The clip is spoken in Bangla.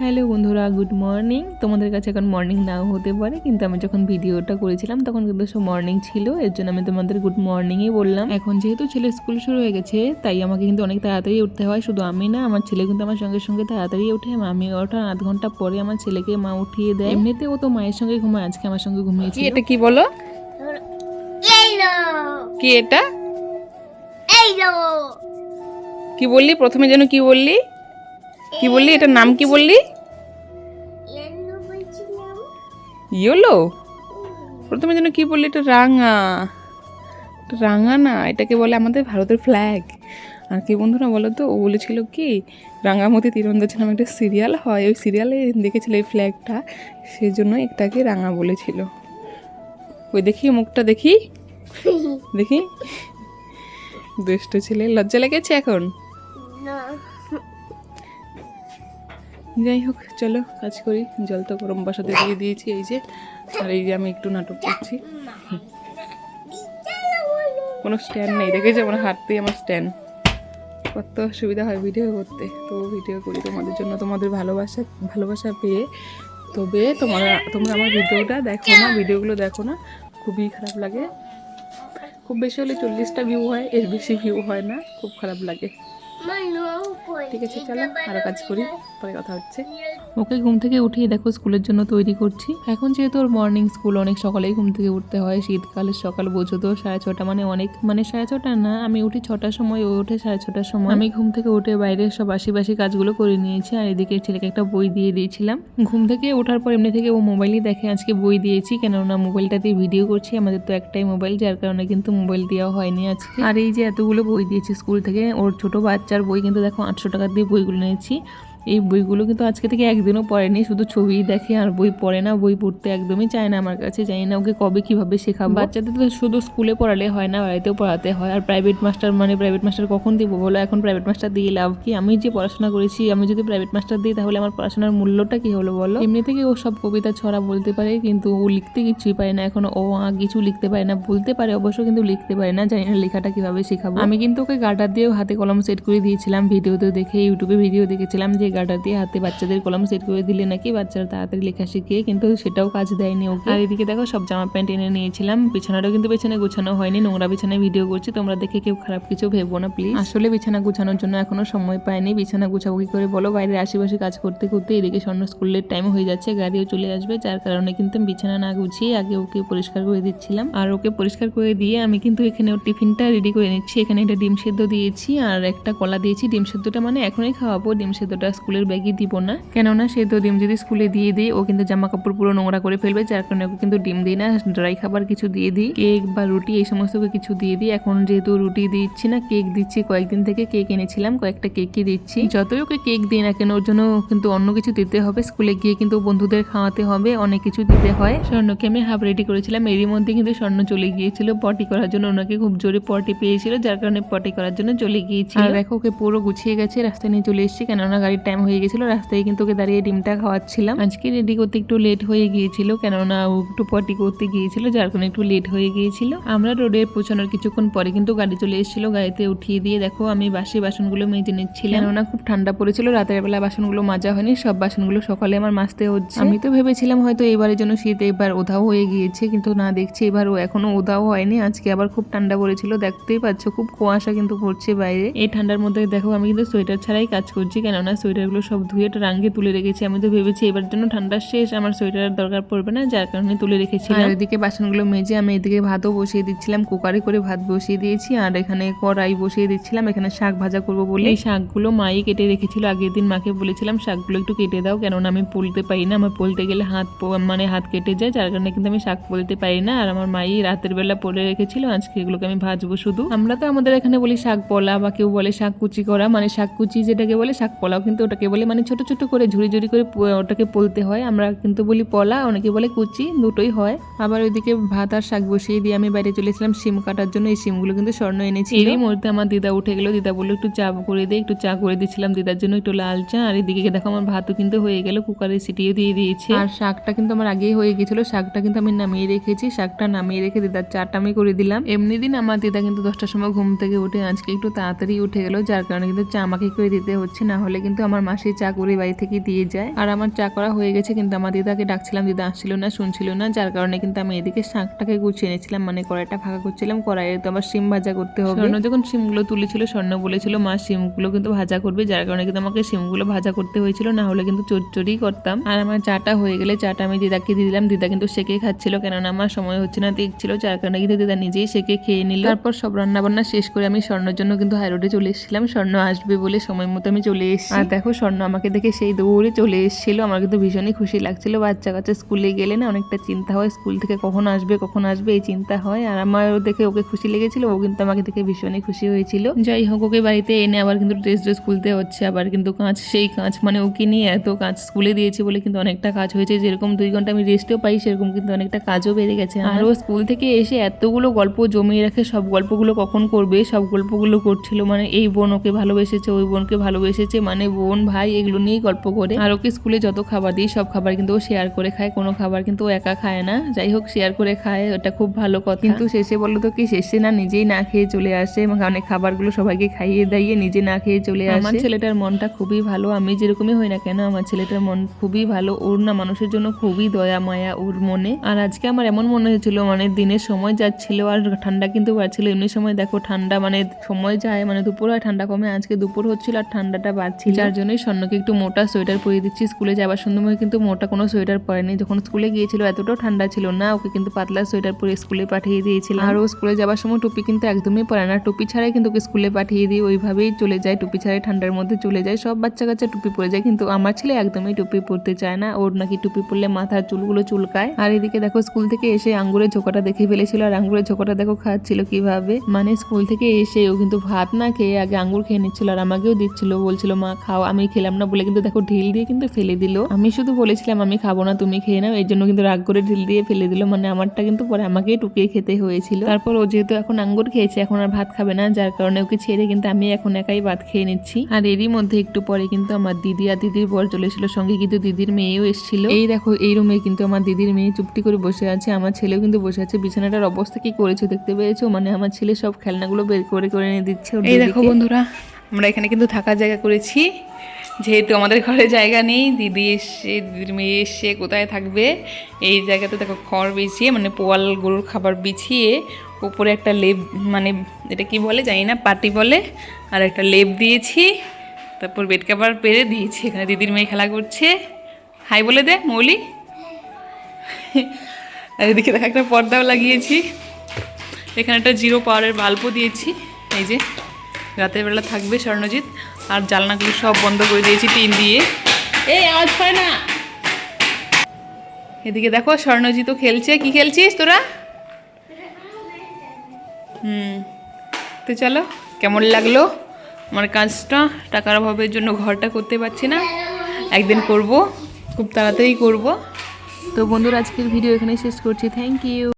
হ্যালো বন্ধুরা, গুড মর্নিং। তোমাদের কাছে এখন মর্নিং নাও হতে পারে, কিন্তু আমি যখন ভিডিওটা করেছিলাম তখন কিন্তু সব মর্নিং ছিল, এর জন্য আমি তোমাদের গুড মর্নিংই বললাম। এখন যেহেতু ছেলের স্কুল শুরু হয়ে গেছে তাই আমাকে কিন্তু অনেক তাড়াতাড়ি উঠতে হয়। শুধু আমি না, আমার ছেলে কিন্তু আমার সঙ্গে সঙ্গে তাড়াতাড়ি উঠে। আমি ওঠার আধ ঘন্টা পরে আমার ছেলেকে মা উঠিয়ে দেয়। এমনিতে ও তো মায়ের সঙ্গে ঘুমায়, আজকে আমার সঙ্গে ঘুমিয়েছে। এটা কি বলো? কি এটা কি বললি? প্রথমে যেন কি বললি? কি বললি? এটার নাম কি বললি? ইয়েলো। প্রথমে যেন কি বললি? এটা রাঙা। এটা রাঙা না, এটাকে বলে আমাদের ভারতের ফ্ল্যাগ। আর কি বন্ধুরা বলো তো, ও বলেছিল কি রাঙামতি তীরন্দাজ নামে একটা সিরিয়াল হয়, ওই সিরিয়ালে দেখেছিল এই ফ্ল্যাগটা, সেই জন্য এটাকে রাঙা বলেছিল। ওই দেখি মুখটা, দেখি দেখি। দুষ্ট ছেলে, লজ্জা লেগেছে এখন? যাই হোক, চলো কাজ করি। জল তো গরম বসাতে দিয়ে দিয়েছি, এই যে। আর এই যে আমি একটু নাটক করছি। কোনো স্ট্যান্ড নেই, দেখেছি আমার হাততেই আমার স্ট্যান্ড। কত সুবিধা হয় ভিডিও করতে, তো ভিডিও করি তোমাদের জন্য, তোমাদের ভালোবাসা পেয়ে। তবে তোমরা আমার ভিডিওটা দেখো না, ভিডিওগুলো দেখো না, খুবই খারাপ লাগে। খুব বেশি হলে 40টা ভিউ হয়, এর বেশি ভিউ হয় না, খুব খারাপ লাগে। ঠিক আছে, চলো আরো কাজ করি, পরে কথা হচ্ছে। ওকে ঘুম থেকে উঠিয়ে দেখো স্কুলের জন্য তৈরি করছি। এখন যেহেতু ওর মর্নিং স্কুল, অনেক সকালেই ঘুম থেকে উঠতে হয়। শীতকালের সকাল বোঝো তো, 6:30 মানে অনেক, মানে 6:30 না, আমি উঠি 6টার সময়, ও ওঠে 6:30 সময়। আমি ঘুম থেকে উঠে বাইরের সব আশিপাশি কাজগুলো করে নিয়েছি, আর এদিকে ছেলেকে একটা বই দিয়ে দিয়েছিলাম। ঘুম থেকে ওঠার পর এমনি থেকে ও মোবাইলই দেখে, আজকে বই দিয়েছি কেননা মোবাইলটা দিয়ে ভিডিও করছি। আমাদের তো একটাই মোবাইল, যার কারণে কিন্তু মোবাইল দেওয়া হয়নি আজকে। আর এই যে এতগুলো বই দিয়েছি স্কুল থেকে, ওর ছোট বাচ্চার বই কিন্তু দেখো 800 টাকা দিয়ে বইগুলো নিয়েছি। এই বইগুলো কিন্তু আজকে থেকে একদিনও পড়েনি, শুধু ছবিই দেখে আর বই পড়ে না। বই পড়তে একদমই চায় না আমার কাছে, জানি না ওকে কবে কিভাবে শেখাবো। বাচ্চাদের তো শুধু স্কুলে পড়ালে হয় না, বাড়িতেও পড়াতে হয়। আর প্রাইভেট মাস্টার কখন দিব বলো? এখন প্রাইভেট মাস্টার দিয়ে লাভ কি? আমি যে পড়াশোনা করেছি, আমি যদি প্রাইভেট মাস্টার দিই তাহলে আমার পড়াশোনার মূল্যটা কি হলো বলো? এমনি থেকে ও সব কবিতা ছড়া বলতে পারে, কিন্তু ও লিখতে কিছুই পারে না এখনো। ও কিছু লিখতে পারে না, বলতে পারে অবশ্য, কিন্তু লিখতে পারে না। জানি না লেখাটা কিভাবে শেখাবো। আমি কিন্তু ওকে গার্ডার দিয়েও হাতে কলম সেট করে দিয়েছিলাম, ভিডিওতে দেখে, ইউটিউবে ভিডিও দেখেছিলাম যে গার্ডার দিয়ে হাতে বাচ্চাদের কলম সেট করে দিলে নাকি বাচ্চারা তাড়াতাড়ি লেখা শিখে, কিন্তু সেটাও কাজ দেয়নি ওকে। আর এদিকে দেখো সব জামা প্যান্ট এনে নিয়েছিলাম, বিছানাটাও কিন্তু পেছনে গোছানো হয়নি, নোংরা বিছানায় ভিডিও করছি। তোমরা দেখে কেউ খারাপ কিছু ভেবো না প্লিজ। আসলে বিছানা গোছানোর জন্য এখনো সময় পাইনি। বিছানা গোছাবো কি করে বলো? বাইরের আশেপাশে কাজ করতে করতে এদিকে স্বর্ণ স্কুলের টাইম হয়ে যাচ্ছে, গাড়িও চলে আসবে, যার কারণে কিন্তু আমি বিছানা না গুছিয়ে আগে ওকে পরিষ্কার করে দিচ্ছিলাম। আর ওকে পরিষ্কার করে দিয়ে আমি কিন্তু এখানে ওর টিফিনটা রেডি করে নিচ্ছি। এখানে একটা ডিম সেদ্ধ দিয়েছি আর একটা কলা দিয়েছি। ডিম সেদ্ধটা মানে এখনই খাওয়াবো, ডিম সেদ্ধটা স্কুলের ব্যাগে দিব না, কেননা সেদ্ধ ডিম যদি স্কুলে দিয়ে দিই ও কিন্তু জামা কাপড় পুরো নোংরা করে ফেলবে, যার কারণে ওকে কিন্তু ডিম দিই না। ড্রাই খাবার কিছু দিয়ে দিই, কেক বা রুটি এই সমস্ত কিছু দিয়ে দিই। এখন যেহেতু রুটি দিচ্ছি না, কেক দিচ্ছি। কয়েকদিন থেকে কেক এনেছিলাম, কয়েকটা কেকই দিচ্ছি। যতই ওকে কেক দিই না কেন, ওর জন্য কিন্তু অন্য কিছু দিতে হবে। স্কুলে গিয়ে কিন্তু বন্ধুদের খাওয়াতে হবে, অনেক কিছু দিতে হয়। স্বর্ণকে আমি হাফ রেডি করেছিলাম, এরই মধ্যে কিন্তু স্বর্ণ চলে গিয়েছিল পটি করার জন্য। ওনাকে খুব জোরে পটি পেয়েছিল, যার কারণে পটি করার জন্য চলে গিয়েছিল। আর দেখো ওকে পুরো গুছিয়ে গেছে, রাস্তায় নিয়ে চলে এসেছি, কেননা গাড়ির টাইম হয়ে গেছিল। রাস্তায় কিন্তু ওকে দাঁড়িয়ে ডিমটা খাওয়াচ্ছিলাম। আজকে রেডি করতে একটু লেট হয়ে গিয়েছিল, কেননা ও একটু পটি করতে গিয়েছিল, যার কারণে একটু লেট হয়ে গিয়েছিল। আমরা রোডে পৌঁছানোর কিছুক্ষণ পরে কিন্তু গাড়ি চলে এসেছিল। গাড়িতে উঠিয়ে দিয়ে দেখো আমি বাসি বাসনগুলো মেজে নিচ্ছিলাম, কেননা খুব ঠান্ডা পড়েছিল। রাতের বেলা বাসনগুলো মাজা হয়নি, সব বাসনগুলো সকালে আমার মাজতে হচ্ছে। আমি তো ভেবেছিলাম হয়তো এবারের জন্য শীত এবার উধাও হয়ে গিয়েছে, কিন্তু না, দেখছি এবার ও এখনো উধাও হয়নি। আজকে আবার খুব ঠান্ডা পড়েছিল, দেখতেই পাচ্ছ খুব কুয়াশা কিন্তু পড়ছে বাইরে। এই ঠান্ডার মধ্যে দেখো আমি কিন্তু সোয়েটার ছাড়াই কাজ করছি, কেননা সোয়েটারগুলো সব ধুয়ে রাঙ্গে তুলে রেখেছি। আমি তো ভেবেছি এবার জন্য ঠান্ডা শেষ, আমার সোয়েটারের দরকার পড়বে না, যার কারণে তুলে রেখেছিলাম। আর এদিকে বাসনগুলো মেজে আমি এদিকে ভাতও বসিয়ে দিচ্ছিলাম, কুকারে করে ভাত বসিয়ে দিয়েছি। আর এখানে কড়াই বসিয়ে দিচ্ছিলাম, এখানে শাক ভাজা করবো বলে। এই শাকগুলো মাই কেটে রেখেছিল, আগের দিন মাকে বলেছিলাম শাকগুলো একটু কেটে দাও, কেননা আমি পোলতে পারি না। আমার পোলতে গেলে হাত কেটে যায়, যার কারণে কিন্তু আমি শাক পোলতে পারি না। আর আমার মাই রাতের বেলা পোলে রেখেছিল, আজকে এগুলোকে আমি ভাজবো শুধু। আমরা তো আমাদের এখানে বলি শাক পোলা, বা কেউ বলে শাক কুচি করা, মানে শাক কুচি যেটাকে বলে, শাক পোলাও কিন্তু ওটাকে বলে, মানে ছোট ছোট করে ঝুড়ি ঝুড়ি করে ওটাকে পোলতে হয়। আমরা কিন্তু বলি পলা, অনেকে বলে কুচি, দুটোই হয়। আবার ওইদিকে ভাত আর শাক বসিয়ে দিয়ে আমি বাইরে চলেছিলাম সিম কাটার জন্য। এই সিমগুলো কিন্তু স্বর্ণ এনেছি। এই মুহূর্তে আমার দিদা উঠে গেল, দিদা বললো একটু চা করে দিয়ে, একটু চা করে দিচ্ছিলাম দিদার জন্য, একটু লাল চা। আর এদিকে দেখো আমার ভাতও কিন্তু হয়ে গেল, কুকারে সিটিয়ে দিয়ে দিয়েছে। আর শাকটা কিন্তু আমার আগেই হয়ে গেছিল, শাকটা কিন্তু আমি নামিয়ে রেখেছি। শাকটা নামিয়ে রেখে দিদার চাটা আমি করে দিলাম। এমনি দিন আমার দিদা কিন্তু 10টার সময় ঘুম থেকে উঠে, আজকে একটু তাড়াতাড়ি উঠে গেল, যার কারণে কিন্তু চা আমাকে করে দিতে হচ্ছে, না হলে কিন্তু আমার মাসি চা করে বাড়ি থেকে দিয়ে যায়। আর আমার চা করা হয়ে গেছে, কিন্তু আমার দিদাকে ডাকছিলাম, দিদা আসছিল না, শুনছিল না, যার কারণে কিন্তু আমি এদিকে শাকটাকে গুছিয়ে এনেছিলাম, মানে কড়াইটা ফাঁকা করছিলাম। কড়াইয়ে তো আবার শিম ভাজা করতে হবে। স্বর্ণ যখন শিমগুলো তুলেছিল, স্বর্ণ বলেছিল মা শিমগুলো কিন্তু ভাজা করবে, যার কারণে কিন্তু আমাকে শিমগুলো ভাজা করতে হয়েছিল, না হলে কিন্তু চচ্চড়ি করতাম। আর আমার চাটা হয়ে গেলে চাটা আমি দিদাকে দিয়ে দিলাম। দিদা কিন্তু সেকে খাচ্ছিল, কেননা আমার সময় হচ্ছে না, দেখছিল, যার কারণে কিন্তু দিদা নিজেই সেকে খেয়ে নিল। তারপর সব রান্না বান্না শেষ করে আমি স্বর্ণের জন্য কিন্তু হাই রোডে চলে এসেছিলাম। স্বর্ণ আসবে বলে সময় মতো আমি চলে এসেছি। আর দেখো স্বর্ণ আমাকে দেখে সেই দৌড়ে চলে এসেছিল। আমার কিন্তু ভীষণই খুশি লাগছিল। বাচ্চা কাচ্চা স্কুলে গেলে না অনেকটা চিন্তা হয়, স্কুল থেকে কখন আসবে এই চিন্তা হয়। আর আমার দেখে ওকে খুশি লেগেছিল, ও কিন্তু আমাকে দেখে ভীষণই খুশি হয়েছিল। যাই হোক, ওকে বাড়িতে এনে আবার কিন্তু ড্রেস খুলতে হচ্ছে, আবার কিন্তু কাজ সেই কাজ, মানে ওকে নিয়ে এত কাজ স্কুলে দিয়েছি বলে কিন্তু অনেকটা কাজ হয়েছে। যেরকম 2 ঘন্টা আমি রেস্টও পাই, সেরকম কিন্তু অনেকটা কাজও বেড়ে গেছে। আর ও স্কুল থেকে এসে এতগুলো গল্প জমিয়ে রাখে, সব গল্পগুলো কখন করবে, সব গল্পগুলো করছিল। মানে এই বোন ওকে ভালোবেসেছে, ওই বোনকে ভালোবেসেছে, মানে বোন ভাই এগুলো নিয়েই গল্প করে। আর ওকে স্কুলে যত খাবার দিই সব খাবার কিন্তু ও শেয়ার করে খায়, কোনো খাবার কিন্তু ও একা খায় না। যাই হোক, শেয়ার করে খায়, ওটা খুব ভালো কথা। কিন্তু শেষে বললো তো কি, শেষে না নিজেই না খেয়ে চলে আসে, এবং অনেক খাবারগুলো সবাইকে খাইয়ে দাইয়ে নিজে না খেয়ে চলে আসে। আমার ছেলেটার মনটা খুবই ভালো, আমি যেরকমই হই না কেন আমার ছেলেটার মন খুবই ভালো। ওর না মানুষের জন্য খুবই দয়া মায়া ওর মনে। আর আজকে আমার এমন মনে হয়েছিল, মানে দিনের সময় যাচ্ছিল আর ঠান্ডা কিন্তু বাড়ছিল। এমনি সময় দেখো ঠান্ডা, মানে সময় যায়, মানে দুপুর হয় ঠান্ডা কমে, আজকে দুপুর হচ্ছিল আর ঠান্ডাটা বাড়ছিল, যার জন্যই স্বর্ণকে একটু মোটা সোয়েটার পরিয়ে দিচ্ছি। স্কুলে যাবার সময় কিন্তু মোটা কোনো সোয়েটার পরেনি, যখন স্কুলে গিয়েছিল এতটাও ঠান্ডা ছিল না, ওকে কিন্তু পাতলা সোয়েটার পরে স্কুলে পাঠিয়ে দিয়েছিল। আর ও স্কুলে যাবার সময় টুপি কিন্তু একদমই পরে না, টুপি ছাড়াই কিন্তু ওকে স্কুলে পাঠিয়ে দিই, ওইভাবেই চলে যায়, টুপি ছাড়াই ঠান্ডার মধ্যে চলে যায়। সব বাচ্চা কাচ্চা টুপি পরে যায়, কিন্তু আমার ছেলে একদমই টুপি পরতে চায় না, ওর নাকি টুপি পরলে মাথার চুলগুলো চুলকায়। আর এদিকে দেখো স্কুল থেকে এসে আঙ্গুরের ঝোঁকাটা দেখে ফেলেছিল, আর আঙ্গুরের ঝোঁকাটা দেখো খাচ্ছিল কিভাবে, মানে স্কুল থেকে এসে ও কিন্তু ভাত না খেয়ে আগে আঙ্গুর খেয়ে নিচ্ছিল, আর আমাকেও দিচ্ছিল, বলছিল মা খাও। আমি খেলাম না বলে কিন্তু দেখো ঢিল দিয়ে কিন্তু ফেলে দিল। আমি শুধু বলেছিলাম আমি খাবো না, তুমি খেয়ে নাও, এই জন্য কিন্তু রাগ করে ঢিল দিয়ে ফেলে দিল, মানে আমারটা কিন্তু পরে আমাকেই টুকিয়ে খেতে হয়েছিল। তারপর ও যেহেতু এখন আঙ্গুর খেয়েছে, এখন আর ভাত খাবে না, যার কারণে ওকে ছেড়ে কিন্তু আমি এখন একাই ভাত খেয়ে নিচ্ছি। আর এরই মধ্যে একটু পরে কিন্তু আমার দিদি আর দিদির বর চলে এসেছিল, সঙ্গে কিন্তু দিদির মেয়েও এসেছিল। এই দেখো এই রুমে কিন্তু আমার দিদির মেয়ে চুপটি করে বসে আছে, আমার ছেলেও কিন্তু বসে আছে। বিছানাটার অবস্থা কি করেছে দেখতে পেয়েছো, মানে আমার ছেলে সব খেলনাগুলো বের করে করে এনে দিচ্ছে। এই দেখো বন্ধুরা, আমরা এখানে কিন্তু থাকার জায়গা করেছি, যেহেতু আমাদের ঘরে জায়গা নেই। দিদি এসে, দিদির মেয়ে এসে কোথায় থাকবে, এই জায়গাতে দেখো খড় বিছিয়ে, মানে পোয়াল গরুর খাবার বিছিয়ে উপরে একটা লেপ, মানে এটা কি বলে জানি না, পাটি বলে, আর একটা লেপ দিয়েছি, তারপর বেড কাভার পেরে দিয়েছি। এখানে দিদির মেয়ে খেলা করছে, হাই বলে দে মৌলি। আর এদিকে দেখো একটা পর্দাও লাগিয়েছি, এখানে একটা 0 পাওয়ারের বাল্বও দিয়েছি, এই যে রাতের বেলা থাকবে স্বর্ণজিৎ। আর জানলাগুলো সব বন্ধ করে দিয়েছি টিন দিয়ে, এই আওয়াজ হয় না। এদিকে দেখো স্বর্ণজিৎও খেলছে। কি খেলছিস তোরা? তো চলো, কেমন লাগলো আমার কাজটা? টাকার অভাবের জন্য ঘরটা করতে পারছি না, একদিন করব, খুব তাড়াতাড়ি করব। তো বন্ধুরা, আজকের ভিডিও এখানে শেষ করছি। Thank you.